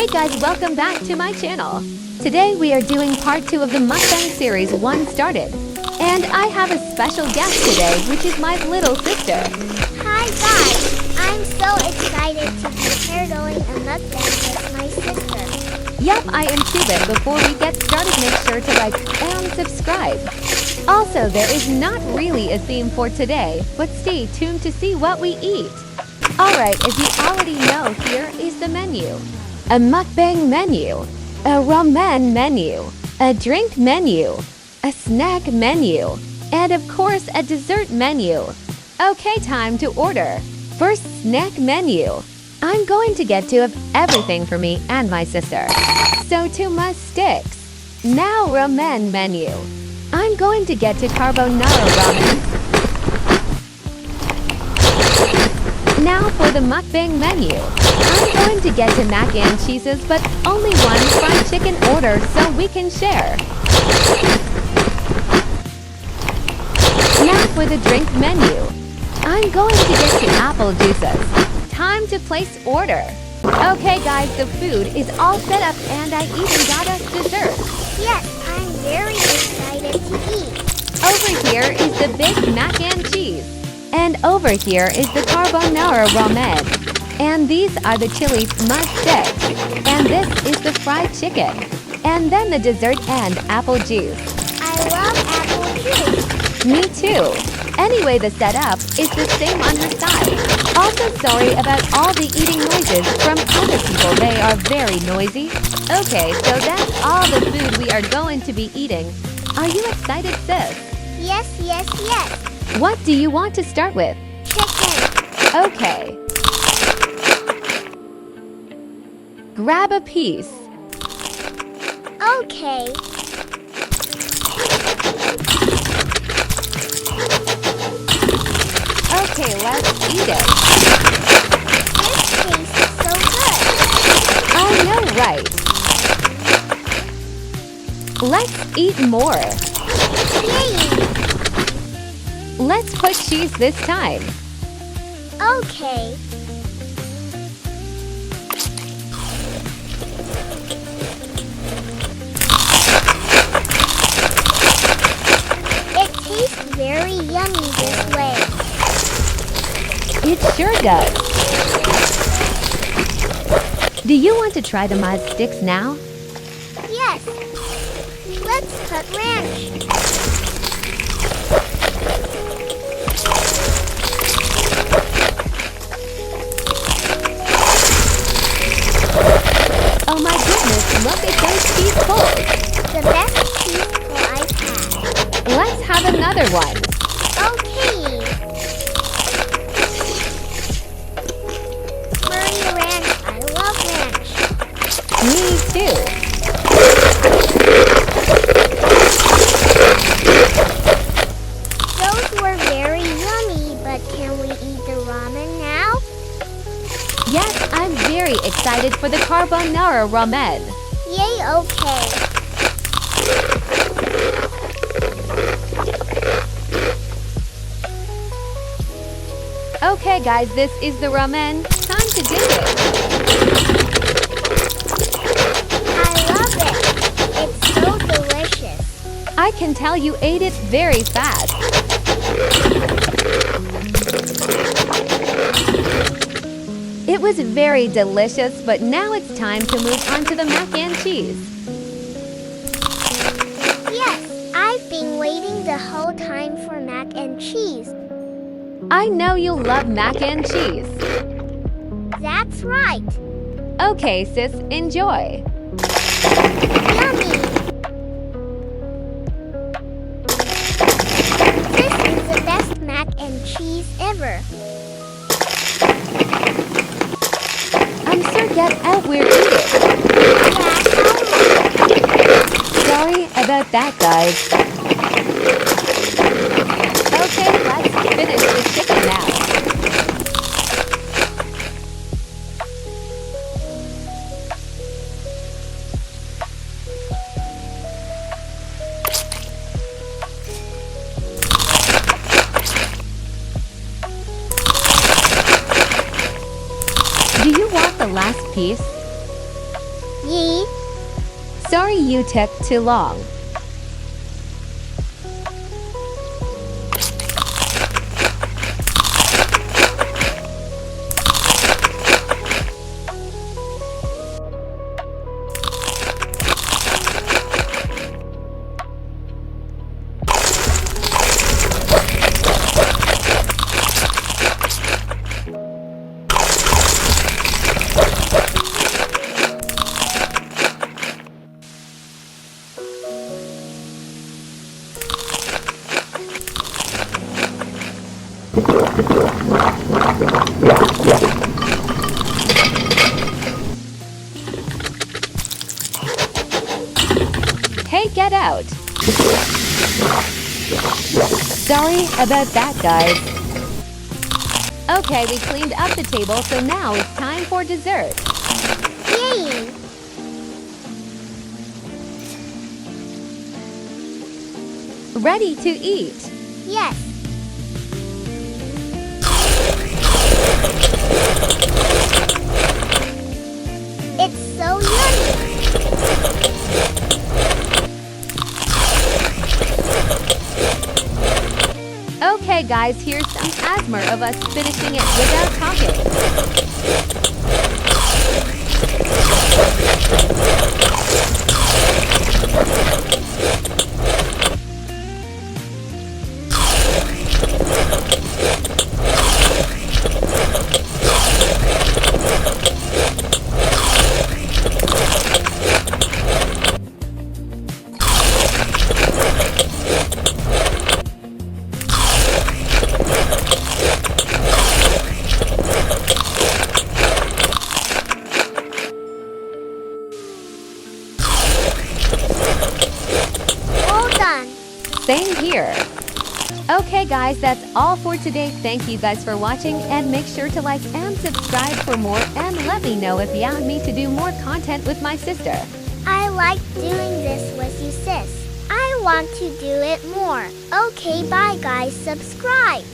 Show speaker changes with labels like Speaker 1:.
Speaker 1: Hey guys, welcome back to my channel. Today we are doing part 2 of the mukbang series 1 started. And I have a special guest today, which is my little sister.
Speaker 2: Hi guys, I'm so excited to be here doing a mukbang with my sister.
Speaker 1: Yup, I am too, but before we get started, make sure to like and subscribe. Also, there is not really a theme for today, but stay tuned to see what we eat. Alright, as you already know, here is the menu. A mukbang menu, a ramen menu, a drink menu, a snack menu, and of course a dessert menu. Okay, time to order. First, snack menu. I'm going to get 2 of everything for me and my sister. So 2 must sticks. Now ramen menu. I'm going to get to carbonara ramen. Now for the mukbang menu. I'm going to get to mac and cheeses, but only 1 fried chicken order so we can share. Now for the drink menu. I'm going to get to apple juices. Time to place order. Okay guys, the food is all set up and I even got us dessert.
Speaker 2: Yes, I'm very excited to eat.
Speaker 1: Over here is the big mac and cheese. And over here is the carbonara ramen. And these are the chili sticks. And this is the fried chicken. And then the dessert and apple juice.
Speaker 2: I love apple juice.
Speaker 1: Me too. Anyway, the setup is the same on her side. Also sorry about all the eating noises from other people. They are very noisy. Okay, so that's all the food we are going to be eating. Are you excited, sis?
Speaker 2: Yes, yes, yes.
Speaker 1: What do you want to start with?
Speaker 2: Chicken.
Speaker 1: Okay. Grab a piece.
Speaker 2: Okay.
Speaker 1: Okay, let's eat it.
Speaker 2: This tastes so good.
Speaker 1: I know, right? Let's eat more.
Speaker 2: Yay!
Speaker 1: Let's put cheese this time.
Speaker 2: Okay. It tastes very yummy this way.
Speaker 1: It sure does. Do you want to try the mud sticks now?
Speaker 2: Yes. Let's cut ranch.
Speaker 1: Oh my goodness, look at those cheese pulls.
Speaker 2: The best cheese pull I've had.
Speaker 1: Let's have another one.
Speaker 2: Okay. Murray ranch. I love ranch.
Speaker 1: Me too.
Speaker 2: Those were very yummy, but can we eat the ramen now?
Speaker 1: Yes, I'm very excited for the carbonara ramen.
Speaker 2: Yay, okay.
Speaker 1: Okay guys, this is the ramen. Time to do it.
Speaker 2: I love it. It's so delicious.
Speaker 1: I can tell you ate it very fast. It was very delicious, but now it's time to move on to the mac and cheese.
Speaker 2: Yes, I've been waiting the whole time for mac and cheese.
Speaker 1: I know you love mac and cheese.
Speaker 2: That's right.
Speaker 1: Okay, sis, enjoy.
Speaker 2: Yummy. This is the best mac and cheese ever.
Speaker 1: I'm sure get out we're eating. Sorry about that, guys. Okay, let's finish the chicken now. Do you want the last piece? Sorry you took too long. Hey, get out! Sorry about that, guys. Okay, we cleaned up the table, so now it's time for dessert.
Speaker 2: Yay!
Speaker 1: Ready to eat.
Speaker 2: Yes. It's so yummy.
Speaker 1: Okay, guys, here's some ASMR of us finishing it without talking.
Speaker 2: All done.
Speaker 1: Same here. Okay, guys, that's all for today. Thank you guys for watching, and make sure to like and subscribe for more, and let me know if you want me to do more content with my sister.
Speaker 2: I like doing this with you, sis. I want to do it more. Okay, bye guys. Subscribe.